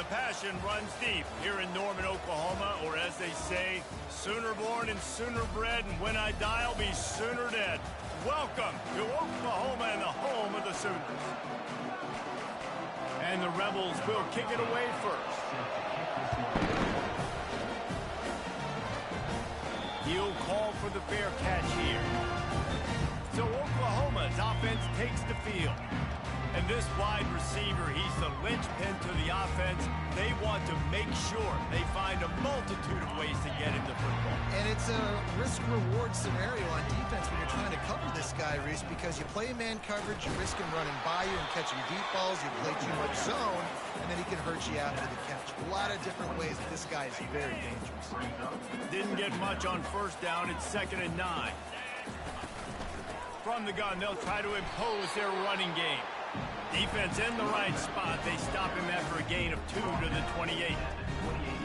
The passion runs deep here in Norman, Oklahoma, or as they say, sooner born and sooner bred, and when I die, I'll be sooner dead. Welcome to Oklahoma and the home of the Sooners. And the Rebels will kick it away first. He'll call for the fair catch here. So Oklahoma's offense takes the field. And this wide receiver, he's the linchpin to the offense. They want to make sure they find a multitude of ways to get him the football. And it's a risk-reward scenario on defense when you're trying to cover this guy, Reese, because you play man coverage, you risk him running by you and catching deep balls, you play too much zone, and then he can hurt you after the catch. A lot of different ways that this guy is very dangerous. Didn't get much on first down. It's 2nd and 9. From the gun, they'll try to impose their running game. Defense in the right spot. They stop him after a gain of 2 to the 28.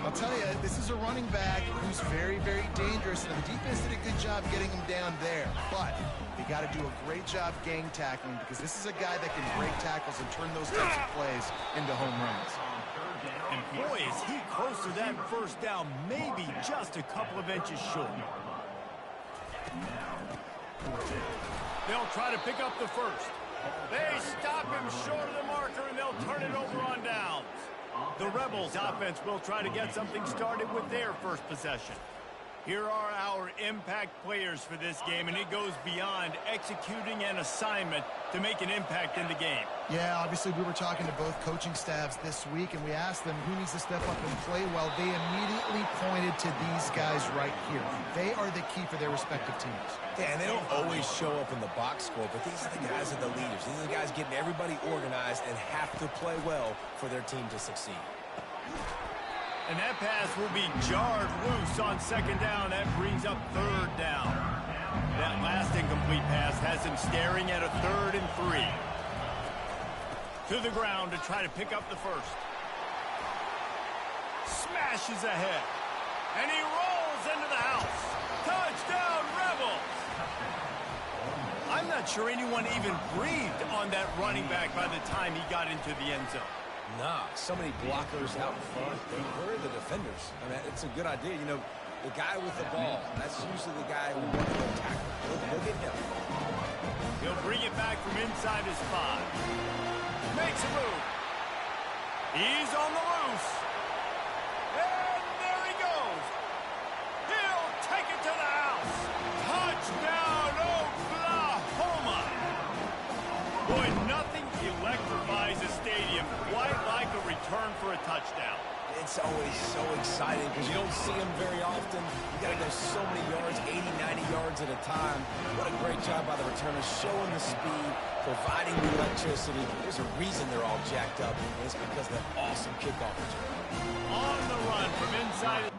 I'll tell you, this is a running back who's very, very dangerous, and the defense did a good job getting him down there. But they got to do a great job gang tackling, because this is a guy that can break tackles and turn those types of plays into home runs. And boy, is he close to that first down, maybe just a couple of inches short. They'll try to pick up the first. They stop him short of the marker, and they'll turn it over on downs. The Rebels offense will try to get something started with their first possession. Here are our impact players for this game, and it goes beyond executing an assignment to make an impact in the game. Yeah, obviously we were talking to both coaching staffs this week, and we asked them who needs to step up and play well. They immediately pointed to these guys right here. They are the key for their respective teams. Yeah, and they don't always show up in the box score, but these are the guys that are the leaders. These are the guys getting everybody organized and have to play well for their team to succeed. And that pass will be jarred loose on 2nd down. That brings up 3rd down. That last incomplete pass has him staring at a 3rd and 3. To the ground to try to pick up the first. Smashes ahead. And he rolls into the house. Touchdown, Rebels! I'm not sure anyone even breathed on that running back by the time he got into the end zone. Nah, so many blockers out front. Where are the defenders? I mean, it's a good idea. You know, the guy with the ball, that's usually the guy who wants to tackle. Look at him. He'll bring it back from inside his 5. Makes a move. He's on the loose. And there he goes. He'll take it to the house. Touchdown, Oklahoma. Boy, nothing electrifies a stadium quite like a return for a touchdown. It's always so exciting because you don't see them very often. You got to go so many yards, 80, 90 yards at a time. What a great job by the returners, showing the speed, providing the electricity. There's a reason they're all jacked up, and it's because of that awesome kickoff return. On the run from inside.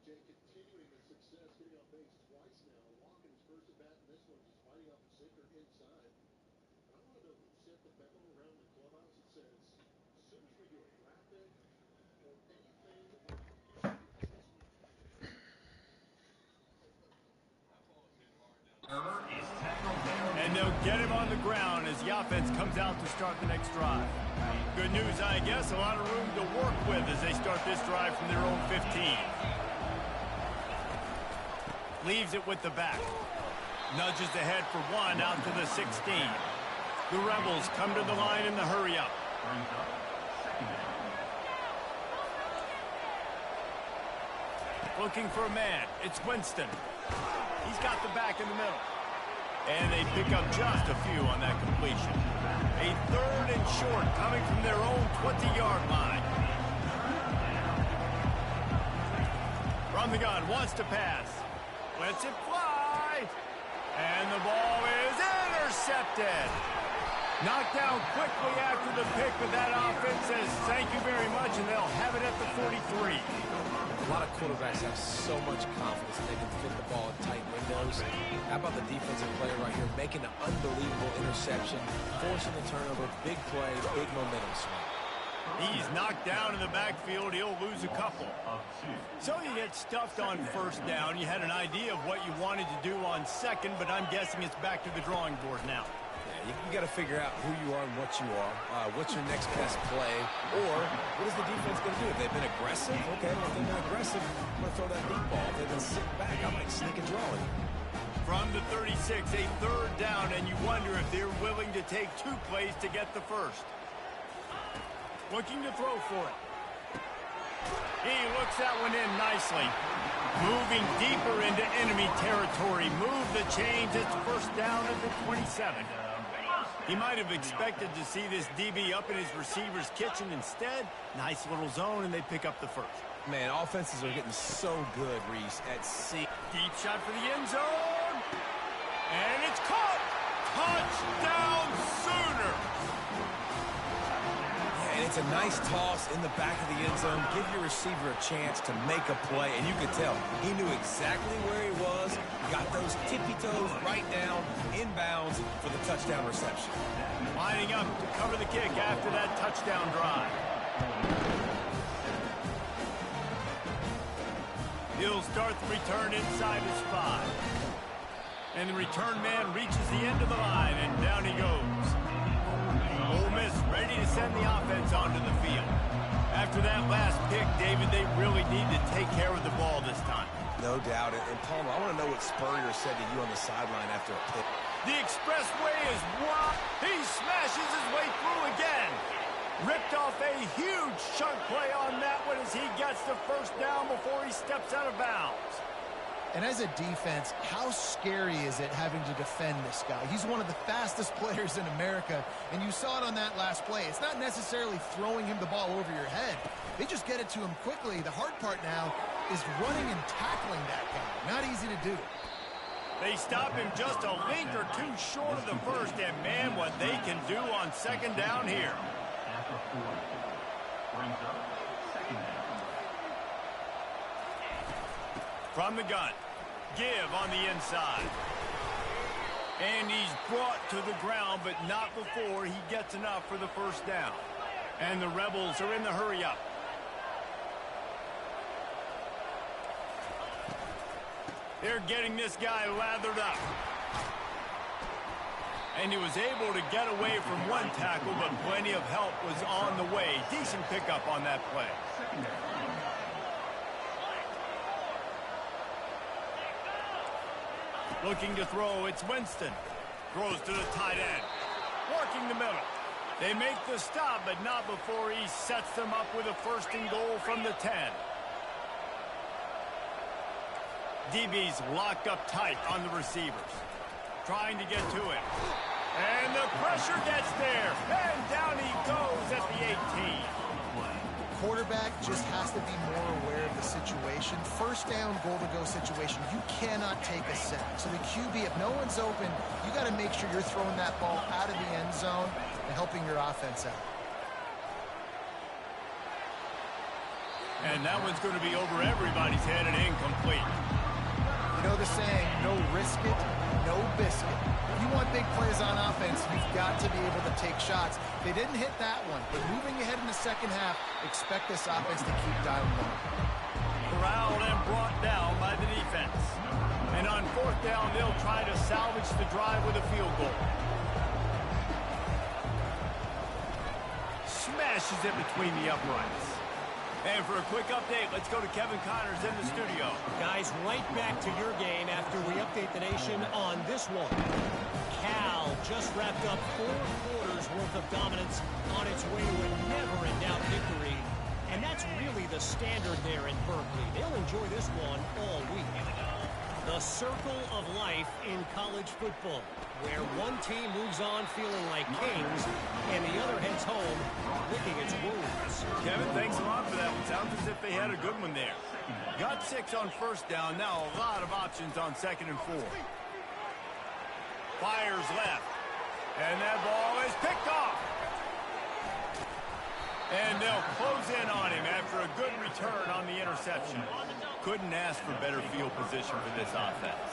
Jay continuing the success, getting on base twice now, walking And they'll get him on the ground as the offense comes out to start the next drive. Good news, I guess, a lot of room to work with as they start this drive from their own 15. Leaves it with the back. Nudges ahead for one out to the 16. The Rebels come to the line in the hurry-up. Looking for a man. It's Winston. He's got the back in the middle. And they pick up just a few on that completion. A 3rd and short coming from their own 20-yard line. From the gun, wants to pass. Lets it fly. And the ball is intercepted. Knocked down quickly after the pick, but that offense says thank you very much, and they'll have it at the 43. A lot of quarterbacks have so much confidence that they can fit the ball in tight windows. How about the defensive player right here making an unbelievable interception, forcing the turnover, big play, big momentum swing. He's knocked down in the backfield. He'll lose a couple. So you get stuffed on first down. You had an idea of what you wanted to do on second, but I'm guessing it's back to the drawing board now. You got to figure out who you are and what you are. What's your next best play? Or what is the defense going to do? If they've been aggressive, okay, well, if they've been aggressive, I'm going to throw that deep ball. If they've been sitting back, I might sneak and draw it. From the 36, a 3rd down, and you wonder if they're willing to take 2 plays to get the first. Looking to throw for it. He looks that one in nicely. Moving deeper into enemy territory. Move the chains. It's first down at the 27. He might have expected to see this DB up in his receiver's kitchen. Instead, nice little zone, and they pick up the first. Man, offenses are getting so good, Reese, at C. Deep shot for the end zone. And it's caught. Touchdown Sooner. And it's a nice toss in the back of the end zone. Give your receiver a chance to make a play. And you could tell he knew exactly where he was. Got those tippy toes right down, inbounds for the touchdown reception. Lining up to cover the kick after that touchdown drive. He'll start the return inside his 5. And the return man reaches the end of the line, and down he goes. Ole Miss ready to send the offense onto the field. After that last pick, David, they really need to take care of the ball this time. No doubt. And Palmer, I want to know what Spurrier said to you on the sideline after a pick. The expressway is wide. He smashes his way through again. Ripped off a huge chunk play on that one as he gets the first down before he steps out of bounds. And as a defense, how scary is it having to defend this guy? He's one of the fastest players in America, and you saw it on that last play. It's not necessarily throwing him the ball over your head. They just get it to him quickly. The hard part now is running and tackling that guy. Not easy to do. They stop him just a link or two short of the first, and man, what they can do on second down here. From the gun, give on the inside. And he's brought to the ground, but not before he gets enough for the first down. And the Rebels are in the hurry-up. They're getting this guy lathered up. And he was able to get away from one tackle, but plenty of help was on the way. Decent pickup on that play. Looking to throw, it's Winston. Throws to the tight end. Working the middle. They make the stop, but not before he sets them up with a first and goal from the 10. DB's locked up tight on the receivers. Trying to get to it. And the pressure gets there. And down he goes at the 18. Quarterback just has to be more aware of the situation. First down, goal-to-go situation. You cannot take a sack. So the QB, if no one's open, you got to make sure you're throwing that ball out of the end zone and helping your offense out. And that one's going to be over everybody's head and incomplete. You know the saying, no risk it, offense, you've got to be able to take shots. They didn't hit that one, but moving ahead in the second half, expect this offense to keep dialing one. Corralled and brought down by the defense. And on fourth down, they'll try to salvage the drive with a field goal. Smashes it between the uprights. And for a quick update, let's go to Kevin Connors in the studio. Guys, right back to your game after we update the nation on this one. Cal just wrapped up 4 quarters worth of dominance on its way to a never-in-doubt victory. And that's really the standard there in Berkeley. They'll enjoy this one all week. The circle of life in college football, where one team moves on feeling like kings and the other heads home licking its wounds. Kevin, thanks a lot for that one. Sounds as if they had a good one there. Got 6 on first down. Now a lot of options on 2nd and 4. Fires left. And that ball is picked off. And they'll close in on him after a good return on the interception. Couldn't ask for better field position for this offense.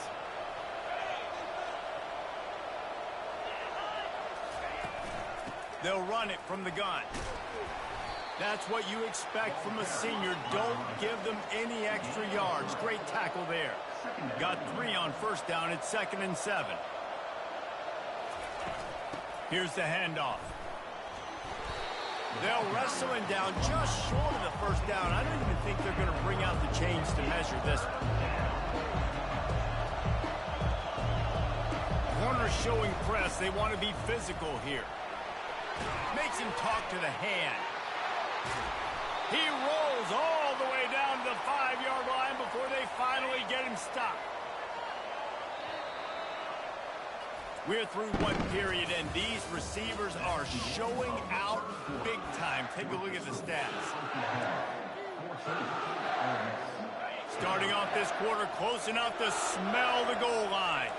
They'll run it from the gun. That's what you expect from a senior. Don't give them any extra yards. Great tackle there. Got 3 on first down. It's 2nd and 7. Here's the handoff. They'll wrestle him down just short of the first down. I don't even think they're going to bring out the chains to measure this one. Corner showing press. They want to be physical here. Makes him talk to the hand. He rolls all the way down to the 5-yard line before they finally get him stopped. We're through one period, and these receivers are showing out big time. Take a look at the stats. Starting off this quarter, close enough to smell the goal line.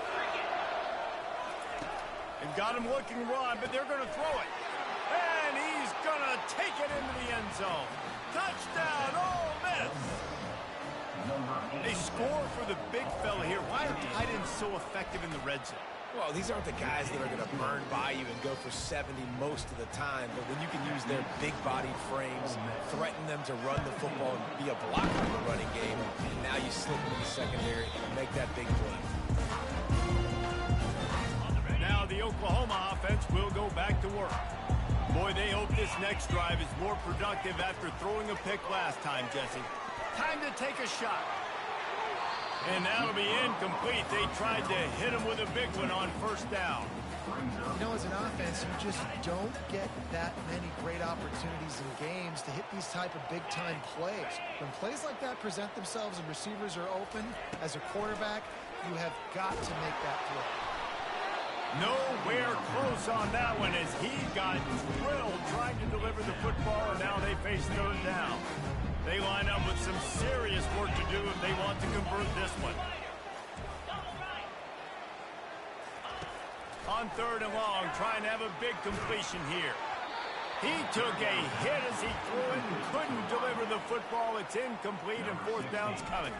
They've got him looking run, but they're going to throw it. And he's going to take it into the end zone. Touchdown, Ole Miss! They score for the big fella here. Why are tight ends so effective in the red zone? Well, these aren't the guys that are going to burn by you and go for 70 most of the time. But when you can use their big-bodied frames, threaten them to run the football and be a blocker in the running game, and now you slip into the secondary and make that big play. Now the Oklahoma offense will go back to work. Boy, they hope this next drive is more productive after throwing a pick last time, Jesse. Time to take a shot. And that'll be incomplete. They tried to hit him with a big one on first down. You know, as an offense, you just don't get that many great opportunities in games to hit these type of big-time plays. When plays like that present themselves and receivers are open, as a quarterback, you have got to make that throw. Nowhere close on that one as he got drilled trying to deliver the football, and now they face third down. They line up with some serious work to do if they want to convert this one. On 3rd and long, trying to have a big completion here. He took a hit as he threw it and couldn't deliver the football. It's incomplete and 4th down's coming.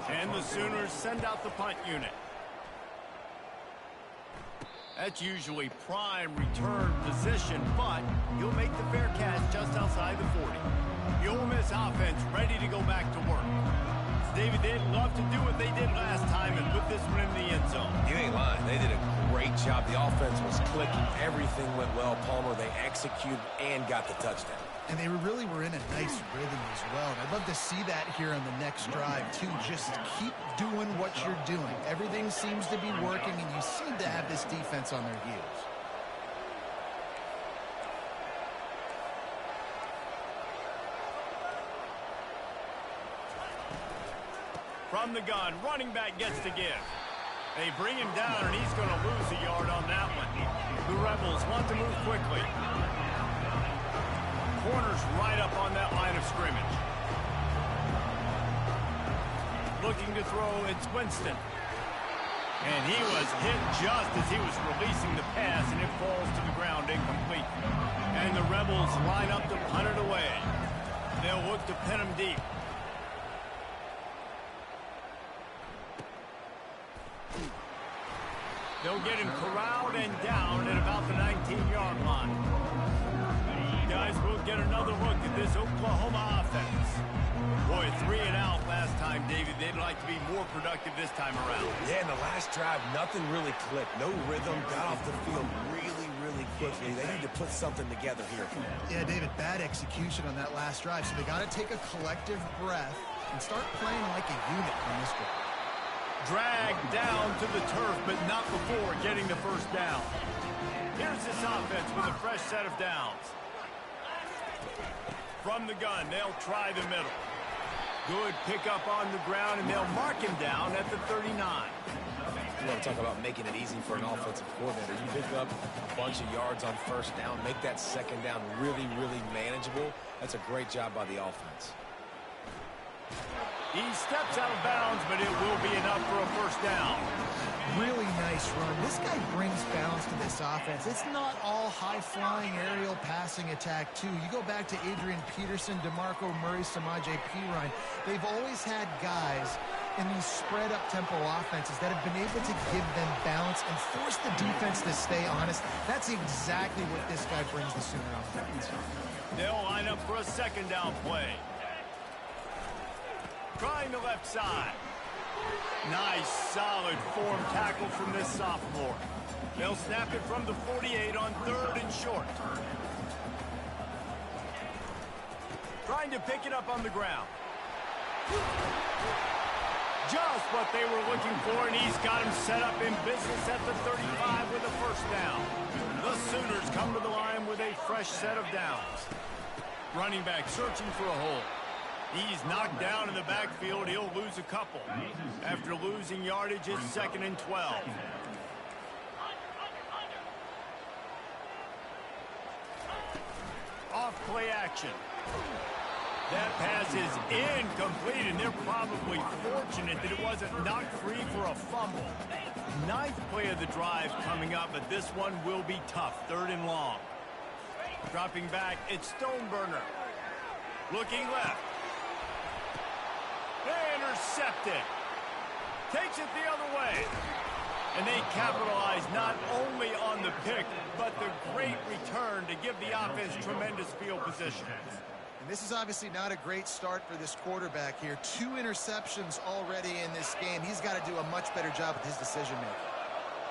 And the Sooners send out the punt unit. That's usually prime return position, but he'll make the fair catch just outside the 40. The Ole Miss offense ready to go back to work. David, they'd love to do what they did last time and put this one in the end zone. You ain't lying. They did a great job. The offense was clicking. Everything went well. Palmer, they executed and got the touchdown. And they really were in a nice rhythm as well. And I'd love to see that here on the next drive, too. Just keep doing what you're doing. Everything seems to be working, and you seem to have this defense on their heels. From the gun, running back gets to give. They bring him down, and he's going to lose a yard on that one. The Rebels want to move quickly. Corners right up on that line of scrimmage. Looking to throw, it's Winston. And he was hit just as he was releasing the pass, and it falls to the ground incomplete. And the Rebels line up to punt it away. They'll look to pin him deep. They'll get him corralled and down at about the 19-yard line. Guys, we'll get another look at this Oklahoma offense. Boy, 3 and out last time, David. They'd like to be more productive this time around. Yeah, in the last drive, nothing really clicked. No rhythm, got off the field really quickly. They need to put something together here. Yeah, David, bad execution on that last drive. So they got to take a collective breath and start playing like a unit on this one. Dragged down to the turf, but not before getting the first down. Here's this offense with a fresh set of downs. From the gun, they'll try the middle. Good pickup on the ground, and they'll mark him down at the 39. You want to talk about making it easy for an offensive coordinator. You pick up a bunch of yards on first down, make that second down really manageable. That's a great job by the offense. He steps out of bounds, but it will be enough for a first down. Really nice run. This guy brings balance to this offense. It's not all high-flying aerial passing attack, too. You go back to Adrian Peterson, DeMarco Murray, Samaje Perine. They've always had guys in these spread-up tempo offenses that have been able to give them balance and force the defense to stay honest. That's exactly what this guy brings the Sooner offense. They'll line up for a second down play. Trying the left side. Nice, solid form tackle from this sophomore. They'll snap it from the 48 on 3rd and short. Trying to pick it up on the ground. Just what they were looking for, and he's got him set up in business at the 35 with a first down. The Sooners come to the line with a fresh set of downs. Running back searching for a hole. He's knocked down in the backfield. He'll lose a couple. After losing yardage, it's 2nd and 12. Off play action. That pass is incomplete, and they're probably fortunate that it wasn't knocked free for a fumble. 9th play of the drive coming up, but this one will be tough. 3rd and long. Dropping back, it's Stoneburner. Looking left. Intercepted. Takes it the other way. And they capitalize not only on the pick, but the great return to give the offense tremendous field position. And this is obviously not a great start for this quarterback here. 2 interceptions already in this game. He's got to do a much better job with his decision-making.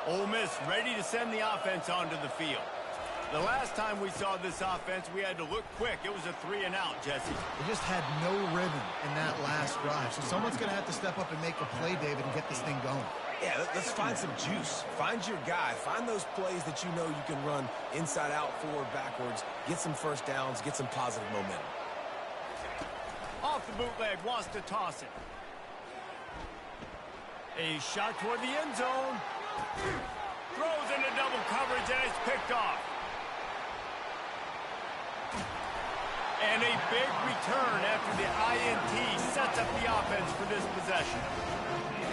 Ole Miss ready to send the offense onto the field. The last time we saw this offense, we had to look quick. It was a 3 and out, Jesse. They just had no rhythm in that last drive. So someone's going to have to step up and make a play, David, and get this thing going. Yeah, let's find some juice. Find your guy. Find those plays that you know you can run inside out, forward, backwards. Get some first downs. Get some positive momentum. Off the bootleg, wants to toss it. A shot toward the end zone. Throws into double coverage, and it's picked off. And a big return after the INT sets up the offense for this possession.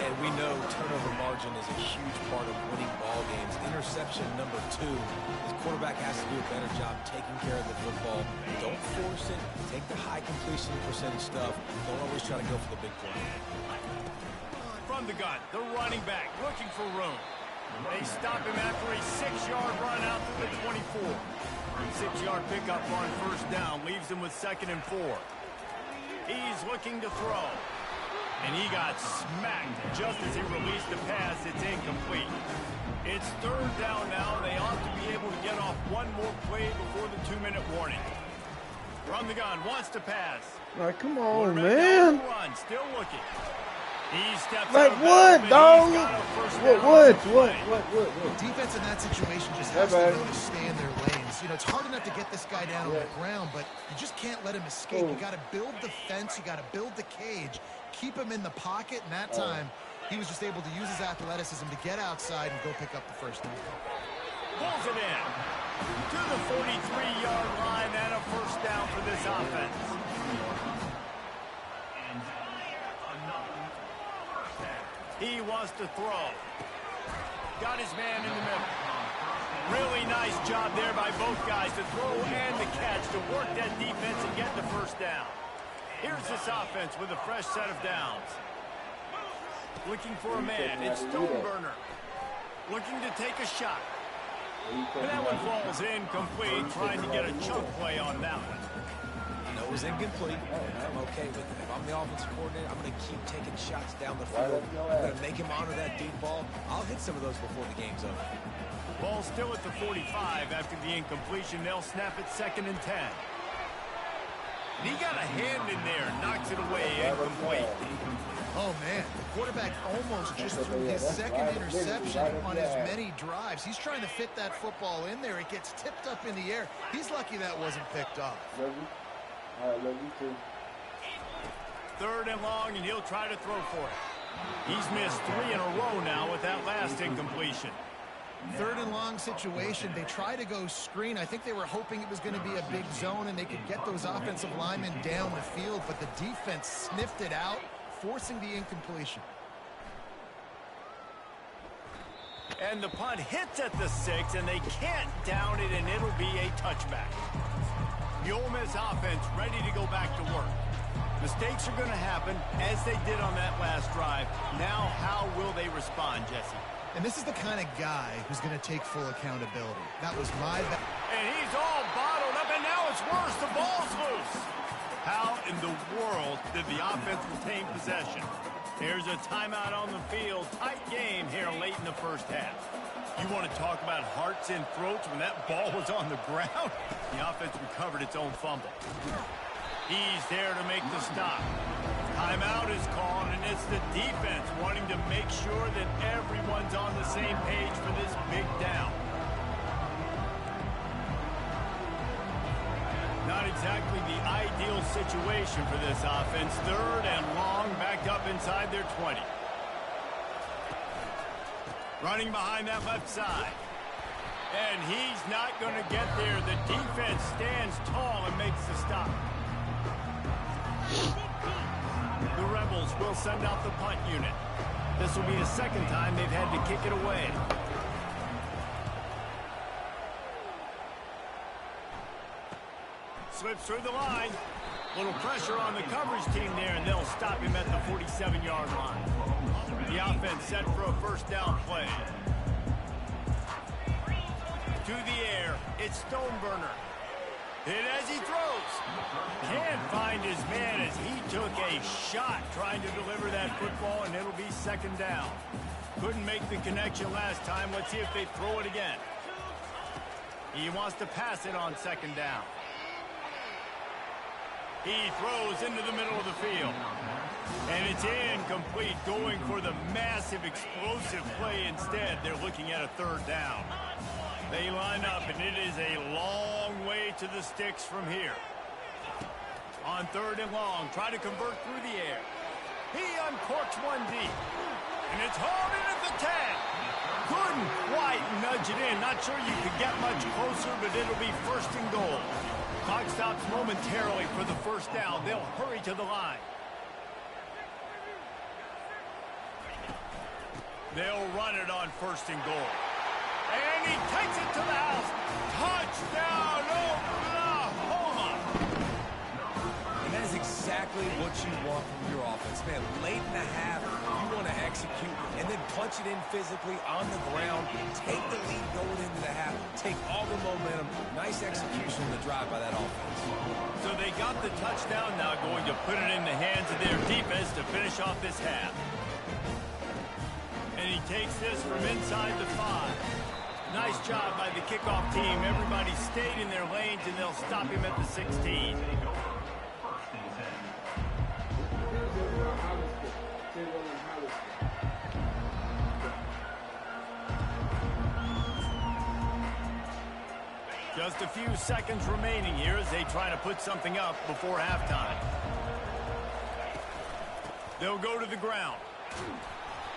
And we know turnover margin is a huge part of winning ball games. Interception number 2. His quarterback has to do a better job taking care of the football. Don't force it. Take the high completion percentage stuff. Don't always try to go for the big play. From the gun, the running back looking for room. They stop him after a 6-yard run out to the 24. 6-yard pickup on first down leaves him with 2nd and 4. He's looking to throw. And he got smacked just as he released the pass. It's incomplete. It's 3rd down now. They ought to be able to get off one more play before the 2-minute warning. From the gun, wants to pass. Like, come on, man. Run, still looking. He steps like out what, dog? What? Defense in that situation just has to know to stay in their lanes. You know, it's hard enough to get this guy down on the ground, but you just can't let him escape. You got to build the fence. You got to build the cage. Keep him in the pocket, and that time he was just able to use his athleticism to get outside and go pick up the first down. Pulls it in to the 43-yard line, and a first down for this offense. He wants to throw. Got his man in the middle. Really nice job there by both guys to throw and the catch to work that defense and get the first down. Here's this offense with a fresh set of downs. Looking for a man. It's Stoneburner. looking to take a shot. And that one falls incomplete, trying to get a chunk play on that one. No, it was incomplete. I'm okay with it. If I'm the offensive coordinator, I'm going to keep taking shots down the field. I'm going to make him honor that deep ball. I'll hit some of those before the game's over. Ball still at the 45 after the incompletion. They'll snap it 2nd and 10. And he got a hand in there, knocks it away, incomplete. Oh, man, the quarterback almost just threw his 2nd interception on as many drives. He's trying to fit that football in there. It gets tipped up in the air. He's lucky that wasn't picked off. All right, love you too. 3rd and long, and he'll try to throw for it. He's missed 3 in a row now with that last incompletion. 3rd and long situation. They try to go screen. I think they were hoping it was going to be a big zone and they could get those offensive linemen down the field, but the defense sniffed it out, forcing the incompletion. And the punt hits at the 6, and they can't down it, and it'll be a touchback. The Ole Miss offense ready to go back to work. Mistakes are going to happen, as they did on that last drive. Now, how will they respond, Jesse? And this is the kind of guy who's going to take full accountability. That was my bad. And he's all bottled up, and now it's worse. The ball's loose. How in the world did the offense retain possession? There's a timeout on the field. Tight game here late in the first half. You want to talk about hearts and throats when that ball was on the ground? The offense recovered its own fumble. He's there to make the stop. Timeout is called, and it's the defense wanting to make sure that everyone's on the same page for this big down. Not exactly the ideal situation for this offense. 3rd and long, backed up inside their 20. Running behind that left side. And he's not going to get there. The defense stands tall and makes the stop. The Rebels will send out the punt unit. This will be the 2nd time they've had to kick it away. Slips through the line. Little pressure on the coverage team there, and they'll stop him at the 47-yard line. The offense set for a 1st down play. To the air, it's Stoneburner. And as he throws, can't find his man as he took a shot trying to deliver that football, and it'll be 2nd down. Couldn't make the connection last time. Let's see if they throw it again. He wants to pass it on 2nd down. He throws into the middle of the field. And it's incomplete, going for the massive explosive play instead. They're looking at a 3rd down. They line up, and it is a long way to the sticks from here. On 3rd and long, try to convert through the air. He uncorks one deep. And it's hauled in at the 10. Couldn't quite nudge it in. Not sure you could get much closer, but it'll be 1st and goal. Clock stops momentarily for the 1st down. They'll hurry to the line. They'll run it on 1st and goal. And he takes it to the house. Touchdown, Oklahoma! And that is exactly what you want from your offense. Man, late in the half, you want to execute and then punch it in physically on the ground. Take the lead going into the half. Take all the momentum. Nice execution on the drive by that offense. So they got the touchdown, now going to put it in the hands of their defense to finish off this half. And he takes this from inside the 5. Nice job by the kickoff team. Everybody stayed in their lanes, and they'll stop him at the 16. Just a few seconds remaining here as they try to put something up before halftime. They'll go to the ground.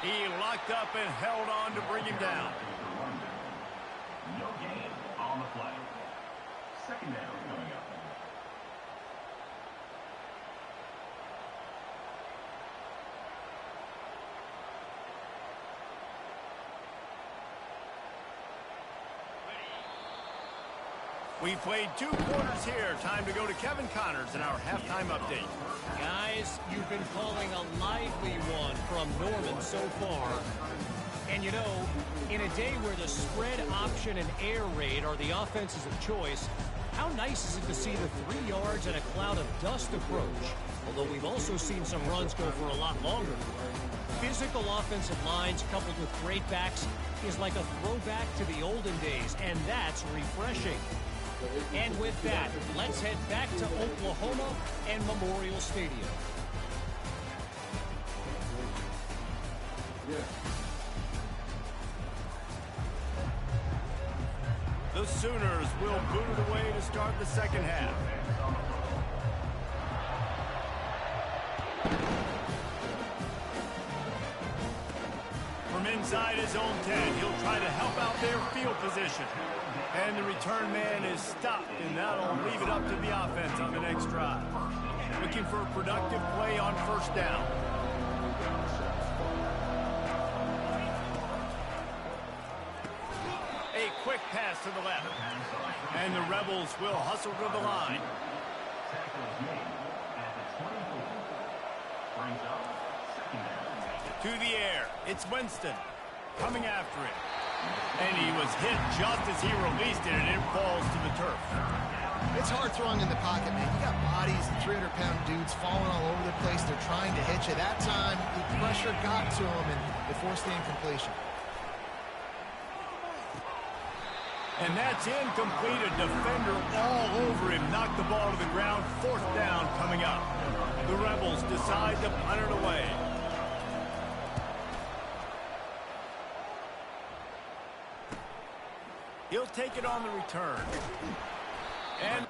He locked up and held on to bring him down. No gain on the play. 2nd down coming up. We played 2 quarters here. Time to go to Kevin Connors in our halftime update. Guys, you've been calling a lively one from Norman so far. And you know, in a day where the spread option and air raid are the offenses of choice, how nice is it to see the 3 yards and a cloud of dust approach? Although we've also seen some runs go for a lot longer. Physical offensive lines coupled with great backs is like a throwback to the olden days, and that's refreshing. And with that, let's head back to Oklahoma and Memorial Stadium. The Sooners will boot it away to start the second half. From inside his own 10, he'll try to help out their field position. And the return man is stopped, and that'll leave it up to the offense on the next drive. Looking for a productive play on first down. A quick pass to the left. And the Rebels will hustle to the line. To the air. It's Winston coming after it. And he was hit just as he released it, and it falls to the turf. It's hard throwing in the pocket, man. You got bodies, 300-pound dudes falling all over the place. They're trying to hit you. That time, the pressure got to him, and they forced the incompletion. And that's incomplete. A defender all over him. Knocked the ball to the ground. Fourth down coming up. The Rebels decide to punt it away. He'll take it on the return. And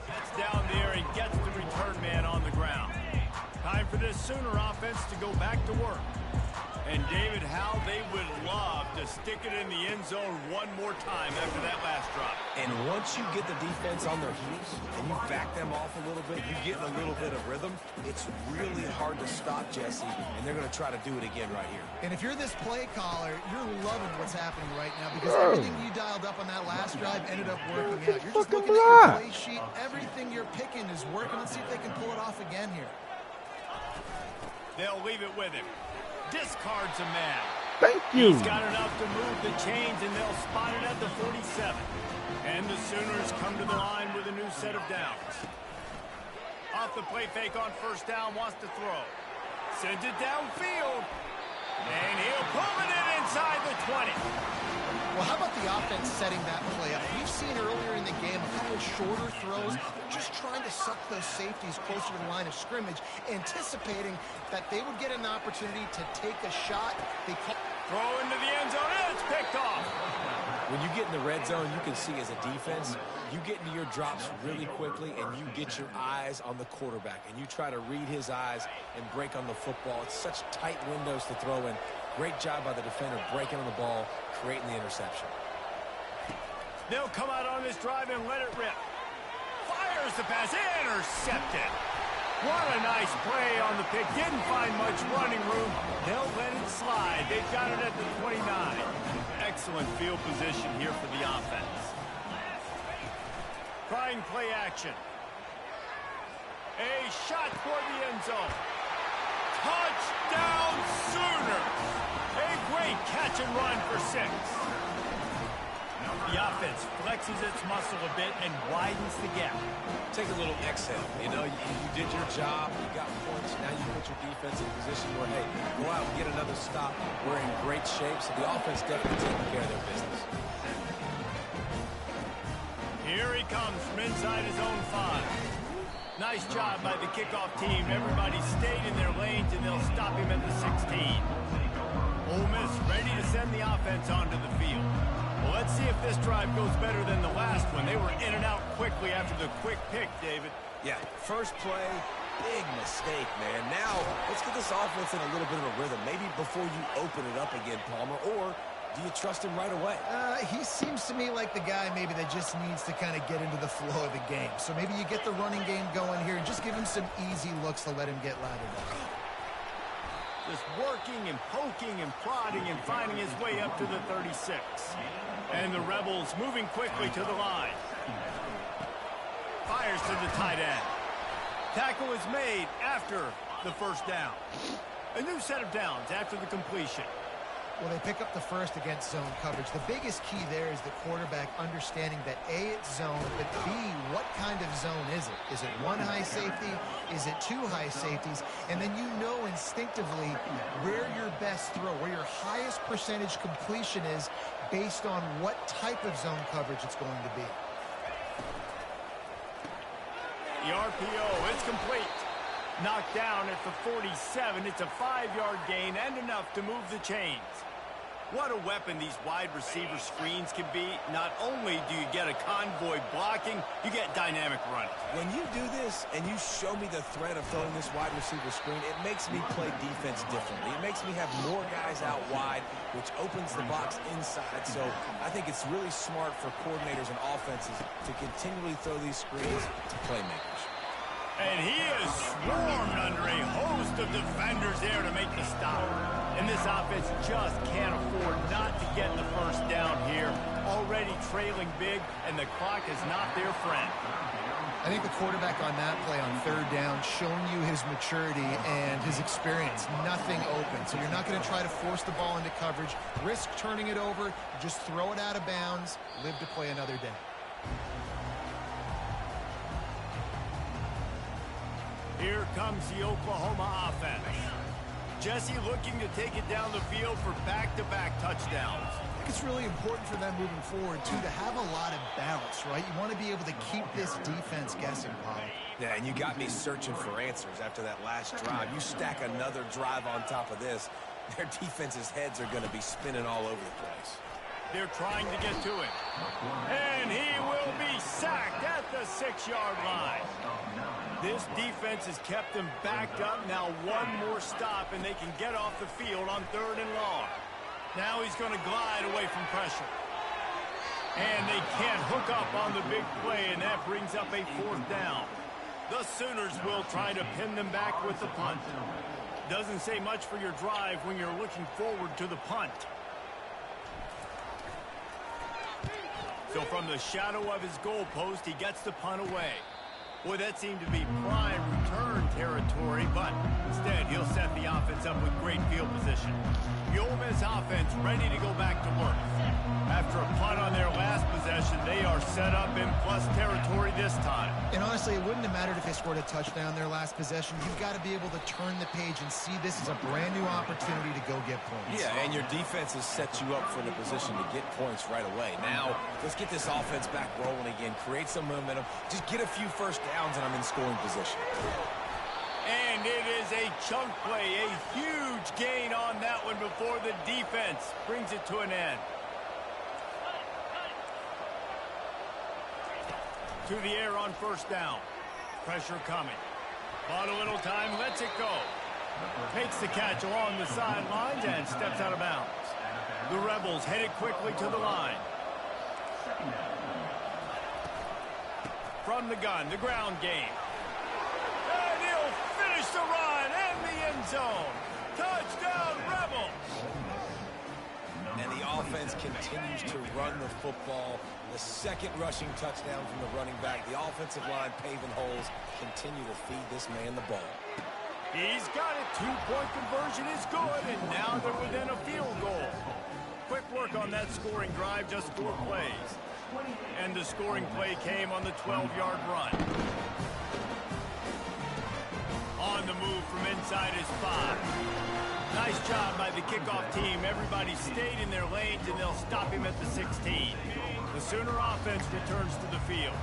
gets down there and gets the return man on the ground. Time for this Sooner offense to go back to work. And David, how they would love to stick it in the end zone one more time after that last drop. And once you get the defense on their heels and you back them off a little bit, you get a little bit of rhythm, it's really hard to stop, Jesse, and they're going to try to do it again right here. And if you're this play caller, you're loving what's happening right now because everything you dialed up on that last drive ended up working out. You're just looking at your play sheet. Everything you're picking is working. Let's see if they can pull it off again here. They'll leave it with him. Discards a man. Thank you. He's got enough to move the chains, and they'll spot it at the 47. And the Sooners come to the line with a new set of downs. Off the play fake on first down, wants to throw. Sends it downfield. And he'll pull it in inside the 20. Well, how about the offense setting that play up? We've seen earlier in the game a couple shorter throws. They're just trying to suck those safeties closer to the line of scrimmage, anticipating that they would get an opportunity to take a shot. They throw into the end zone, and it's picked off. When you get in the red zone, you can see as a defense, you get into your drops really quickly and you get your eyes on the quarterback and you try to read his eyes and break on the football. It's such tight windows to throw in. Great job by the defender breaking on the ball, creating the interception. They'll come out on this drive and let it rip. Fires the pass, intercepted. What a nice play on the pick. Didn't find much running room. They'll let it slide. They've got it at the 29. Excellent field position here for the offense. Trying play action. A shot for the end zone. Touchdown Sooners. A great catch and run for 6. The offense flexes its muscle a bit and widens the gap. Take a little exhale. You know, you did your job. You got points. Now you put your defense in a position where, hey, go out and get another stop. We're in great shape, so the offense definitely taking care of their business. Here he comes from inside his own 5. Nice job by the kickoff team. Everybody stayed in their lanes, and they'll stop him at the 16. Ole Miss ready to send the offense onto the field. Well, let's see if this drive goes better than the last one. They were in and out quickly after the quick pick, David. Yeah, first play, big mistake, man. Now, let's get this offense in a little bit of a rhythm. Maybe before you open it up again, Palmer, or do you trust him right away? He seems to me like the guy maybe that just needs to kind of get into the flow of the game. So maybe you get the running game going here and just give him some easy looks to let him get lathered up. Just working and poking and prodding and finding his way up to the 36. And the Rebels moving quickly to the line. Fires to the tight end. Tackle is made after the first down. A new set of downs after the completion. Well, they pick up the first against zone coverage. The biggest key there is the quarterback understanding that A, it's zone, but B, what kind of zone is it? Is it one high safety? Is it 2 high safeties? And then you know instinctively where your best throw, where your highest percentage completion is based on what type of zone coverage it's going to be. The RPO is complete. Knocked down at the 47. It's a 5-yard gain and enough to move the chains. What a weapon these wide receiver screens can be. Not only do you get a convoy blocking, you get dynamic running. When you do this and you show me the threat of throwing this wide receiver screen, it makes me play defense differently. It makes me have more guys out wide, which opens the box inside. So I think it's really smart for coordinators and offenses to continually throw these screens to playmakers. And he is swarmed under a host of defenders there to make the stop. And this offense just can't afford not to get the first down here. Already trailing big, and the clock is not their friend. I think the quarterback on that play on 3rd down showing you his maturity and his experience. Nothing open. So you're not going to try to force the ball into coverage, risk turning it over, just throw it out of bounds, live to play another day. Here comes the Oklahoma offense. Jesse looking to take it down the field for back-to-back touchdowns. I think it's really important for them moving forward, too, to have a lot of bounce, right? You want to be able to keep this defense guessing, Paul. Yeah, and you got me searching for answers after that last drive. You stack another drive on top of this, their defense's heads are going to be spinning all over the place. They're trying to get to him. And he will be sacked at the 6-yard line. This defense has kept them backed up. Now one more stop, and they can get off the field on 3rd and long. Now he's going to glide away from pressure. And they can't hook up on the big play, and that brings up a 4th down. The Sooners will try to pin them back with the punt. Doesn't say much for your drive when you're looking forward to the punt. So from the shadow of his goalpost, he gets the punt away. Boy, that seemed to be prime return territory, but instead he'll set the offense up with great field position. The Ole Miss offense ready to go back to work. After a punt on their last possession, they are set up in plus territory this time. And honestly, it wouldn't have mattered if they scored a touchdown their last possession. You've got to be able to turn the page and see this as a brand new opportunity to go get points. Yeah, and your defense has set you up for the position to get points right away. Now, let's get this offense back rolling again, create some momentum, just get a few first downs, and I'm in scoring position. And it is a chunk play, a huge gain on that one before the defense brings it to an end. through the air on first down. Pressure coming. Bought a little time, lets it go. Takes the catch along the sidelines and steps out of bounds. The Rebels headed quickly to the line. From the gun, the ground game. And he'll finish the run and the end zone. Touchdown, Rebels! And the offense continues to run the football. The second rushing touchdown from the running back. The offensive line paving holes. Continue to feed this man the ball. He's got it. Two-point conversion is good, and now they're within a field goal. Quick work on that scoring drive, just 4 plays. And the scoring play came on the 12-yard run. On the move from inside his 5. Nice job by the kickoff team. Everybody stayed in their lanes, and they'll stop him at the 16. The Sooner offense returns to the field.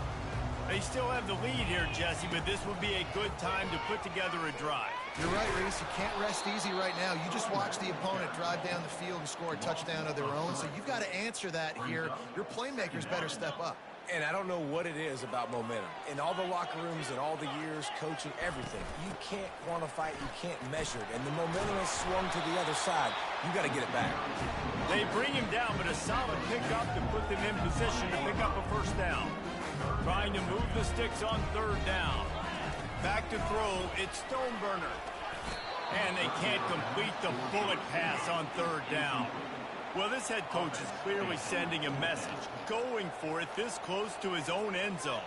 They still have the lead here, Jesse, but this would be a good time to put together a drive. You're right, Reese. You can't rest easy right now. You just watch the opponent drive down the field and score a touchdown of their own, so you've got to answer that here. Your playmakers better step up. And I don't know what it is about momentum. In all the locker rooms and all the years, coaching, everything, you can't quantify it, you can't measure it. And the momentum has swung to the other side. You got to get it back. They bring him down, but a solid pickup to put them in position to pick up a first down. Trying to move the sticks on third down. Back to throw, it's Stoneburner. And they can't complete the bullet pass on third down. Well, this head coach is clearly sending a message, going for it this close to his own end zone.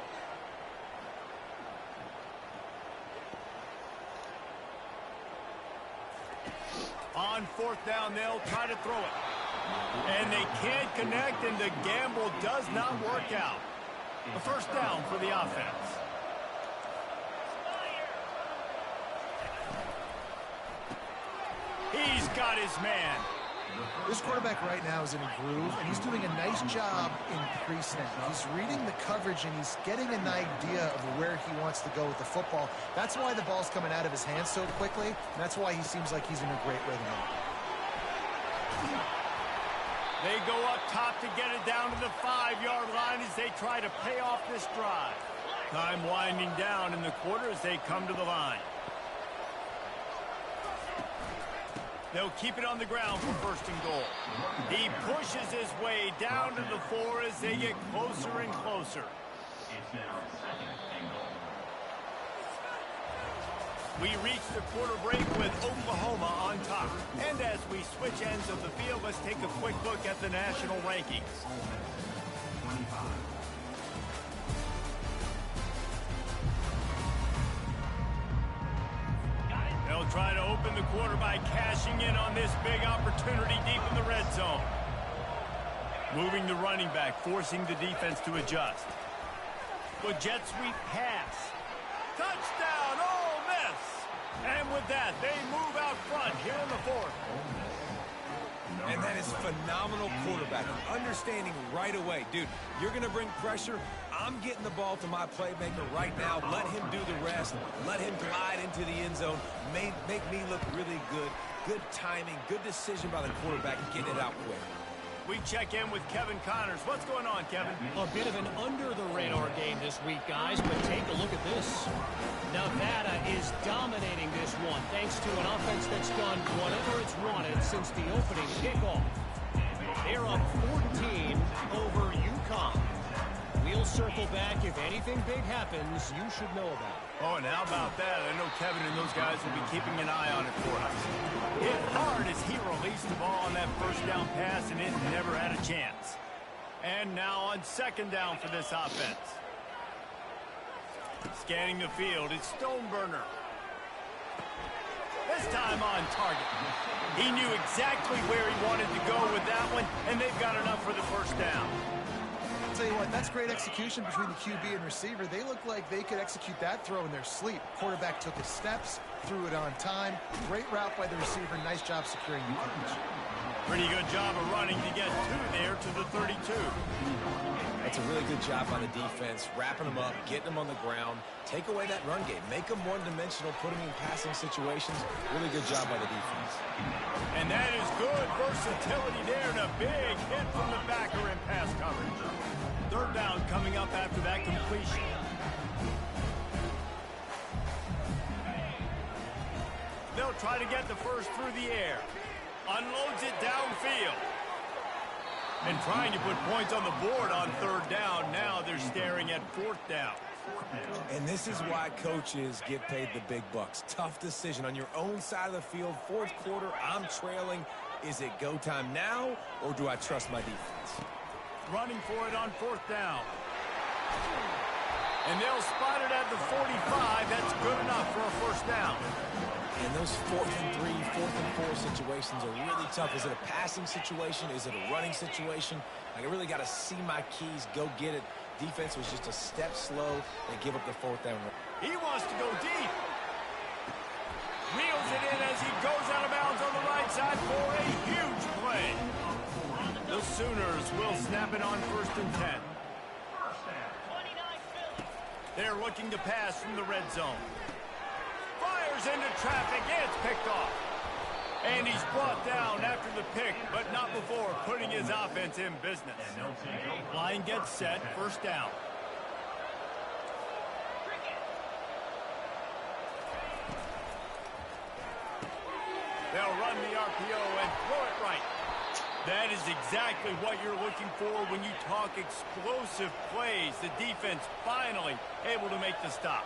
On fourth down, they'll try to throw it. And they can't connect, and the gamble does not work out. A first down for the offense. He's got his man. This quarterback right now is in a groove, and he's doing a nice job in pre-snap. He's reading the coverage, and he's getting an idea of where he wants to go with the football. That's why the ball's coming out of his hands so quickly, and that's why he seems like he's in a great rhythm. They go up top to get it down to the 5-yard line as they try to pay off this drive. Time winding down in the quarter as they come to the line. They'll keep it on the ground for first and goal. He pushes his way down to the 4 as they get closer and closer. It's now second and goal. We reach the quarter break with Oklahoma on top. And as we switch ends of the field, let's take a quick look at the national rankings. 25. They'll try to open the quarter by cashing in on this big opportunity deep in the red zone. Moving the running back, forcing the defense to adjust. The jet sweep pass. Touchdown, Ole Miss! And with that, they move out front here in the 4th. And that is phenomenal quarterbacking. Understanding right away, dude, you're going to bring pressure. I'm getting the ball to my playmaker right now. Let him do the rest. Let him glide into the end zone. Make me look really good. Good timing, good decision by the quarterback getting it out quick. We check in with Kevin Connors. What's going on, Kevin? A bit of an under-the-radar game this week, guys, but take a look at this. Nevada is dominating this one thanks to an offense that's done whatever it's wanted since the opening kickoff. They're up 14 over UConn. We'll circle back. If anything big happens, you should know about it. Oh, and how about that? I know Kevin and those guys will be keeping an eye on it for us. Hit hard as he released the ball on that first down pass, and it never had a chance. And now on second down for this offense. Scanning the field, it's Stoneburner. This time on target. He knew exactly where he wanted to go with that one, and they've got enough for the first down. I'll tell you what, that's great execution between the QB and receiver. They look like they could execute that throw in their sleep. Quarterback took his steps, threw it on time. Great route by the receiver. Nice job securing the coverage. Pretty good job of running to get there to the 32. That's a really good job by the defense, wrapping them up, getting them on the ground. Take away that run game. Make them one-dimensional, put them in passing situations. Really good job by the defense. And that is good versatility there, and a big hit from the backer in pass coverage. Third down coming up after that completion. try to get the first through the air. Unloads it downfield. And trying to put points on the board on third down. Now they're staring at fourth down. And this is why coaches get paid the big bucks. Tough decision on your own side of the field. Fourth quarter, I'm trailing. Is it go time now, or do I trust my defense? Running for it on fourth down. And they'll spot it at the 45. That's good enough for a first down. And those 4th and 3, 4th and 4 situations are really tough. Is it a passing situation? Is it a running situation? I really got to see my keys, go get it. Defense was just a step slow. They give up the 4th down. He wants to go deep. Reels it in as he goes out of bounds on the right side for a huge play. The Sooners will snap it on 1st and 10. They're looking to pass from the red zone. Fires into traffic. It's picked off. And he's brought down after the pick, but not before putting his offense in business. Line gets set. First down. They'll run the RPO and throw it right. That is exactly what you're looking for when you talk explosive plays. The defense finally able to make the stop.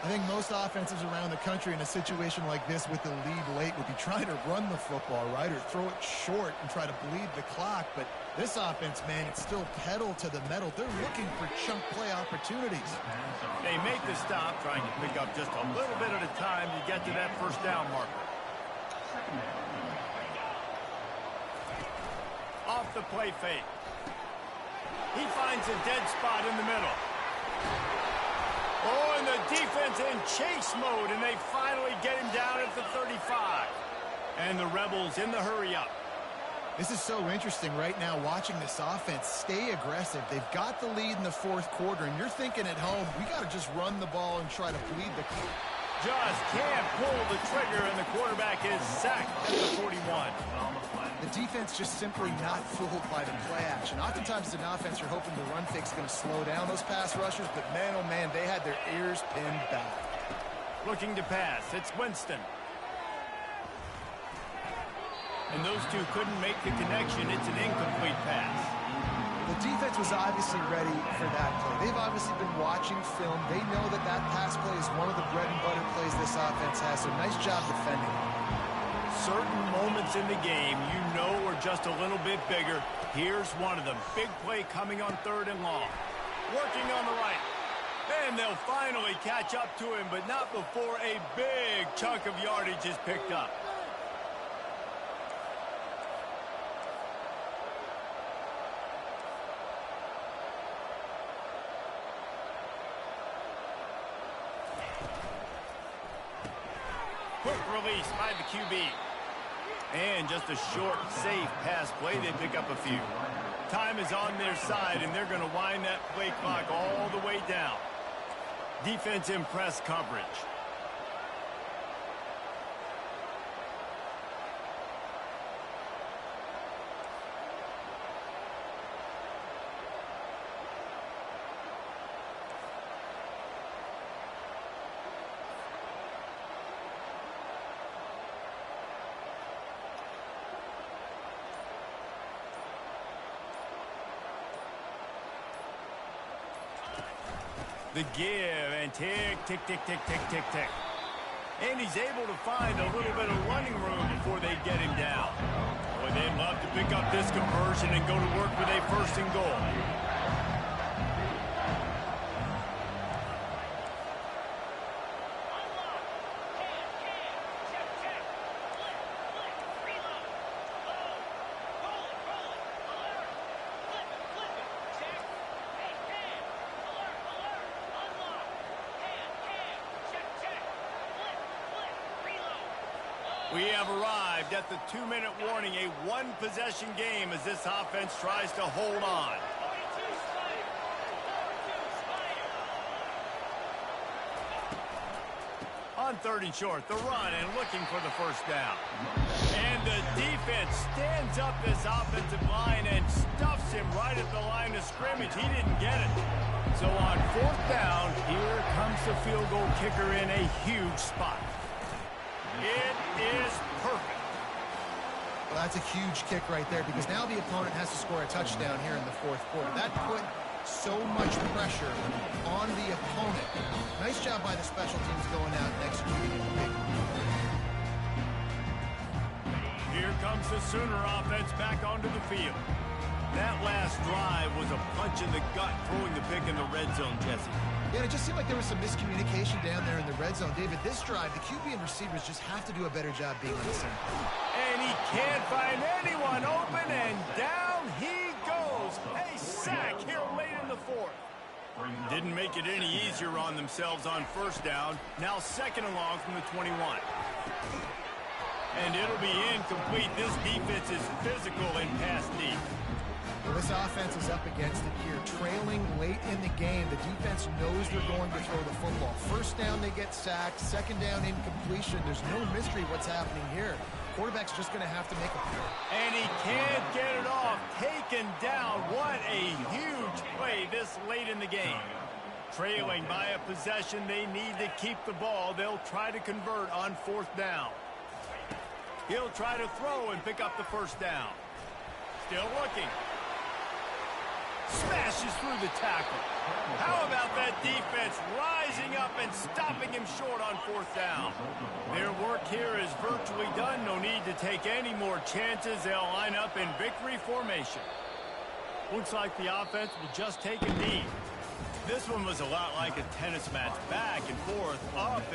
I think most offenses around the country in a situation like this with the lead late would be trying to run the football, right, or throw it short and try to bleed the clock. But this offense, man, it's still pedal to the metal. They're looking for chunk play opportunities. They make the stop, trying to pick up just a little bit at a time to get to that first down marker. Off the play fake. He finds a dead spot in the middle. Oh, and the defense in chase mode, and they finally get him down at the 35. And the Rebels in the hurry up. This is so interesting right now watching this offense stay aggressive. They've got the lead in the 4th quarter, and you're thinking at home, we got to just run the ball and try to bleed the clock. Just can't pull the trigger, and the quarterback is sacked at the 41. The defense just simply not fooled by the play action. Oftentimes as an offense, you're hoping the run fake's going to slow down those pass rushers, but man, oh man, they had their ears pinned back. Looking to pass. It's Winston. And those two couldn't make the connection. It's an incomplete pass. The defense was obviously ready for that play. They've obviously been watching film. They know that that pass play is one of the bread and butter plays this offense has, so nice job defending. Certain moments in the game you know are just a little bit bigger. Here's one of them. Big play coming on 3rd and long. Working on the right. And they'll finally catch up to him, but not before a big chunk of yardage is picked up. Quick release by the QB. And just a short, safe pass play. They pick up a few. Time is on their side, and they're going to wind that play clock all the way down. Defense in press coverage. The give and tick, tick, tick, tick, tick, tick, tick. And he's able to find a little bit of running room before they get him down. Boy, they'd love to pick up this conversion and go to work with a 1st and goal. We have arrived at the 2-minute warning, a one-possession game as this offense tries to hold on. On 3rd and short, the run and looking for the first down. And the defense stands up this offensive line and stuffs him right at the line of scrimmage. He didn't get it. So on 4th down, here comes the field goal kicker in a huge spot. It is perfect. Well, that's a huge kick right there because now the opponent has to score a touchdown here in the fourth quarter. That put so much pressure on the opponent. Nice job by the special teams going out and executing it big. Here comes the Sooner offense back onto the field. That last drive was a punch in the gut, throwing the pick in the red zone, Jesse. Yeah, it just seemed like there was some miscommunication down there in the red zone. David, this drive, the QB and receivers just have to do a better job being on the same page. And he can't find anyone open, and down he goes. A sack here late in the fourth. Didn't make it any easier on themselves on first down. Now second and long from the 21. And it'll be incomplete. This defense is physical in pass deep. Well, this offense is up against it here. Trailing late in the game, the defense knows they're going to throw the football. First down, they get sacked. Second down, incompletion. There's no mystery what's happening here. Quarterback's just going to have to make a play. And he can't get it off. Taken down. What a huge play this late in the game. Trailing by a possession, they need to keep the ball. They'll try to convert on fourth down. He'll try to throw and pick up the first down. Still looking. Smashes through the tackle. How about that defense rising up and stopping him short on fourth down? Their work here is virtually done. No need to take any more chances. They'll line up in victory formation. Looks like the offense will just take a knee. This one was a lot like a tennis match, back and forth, up and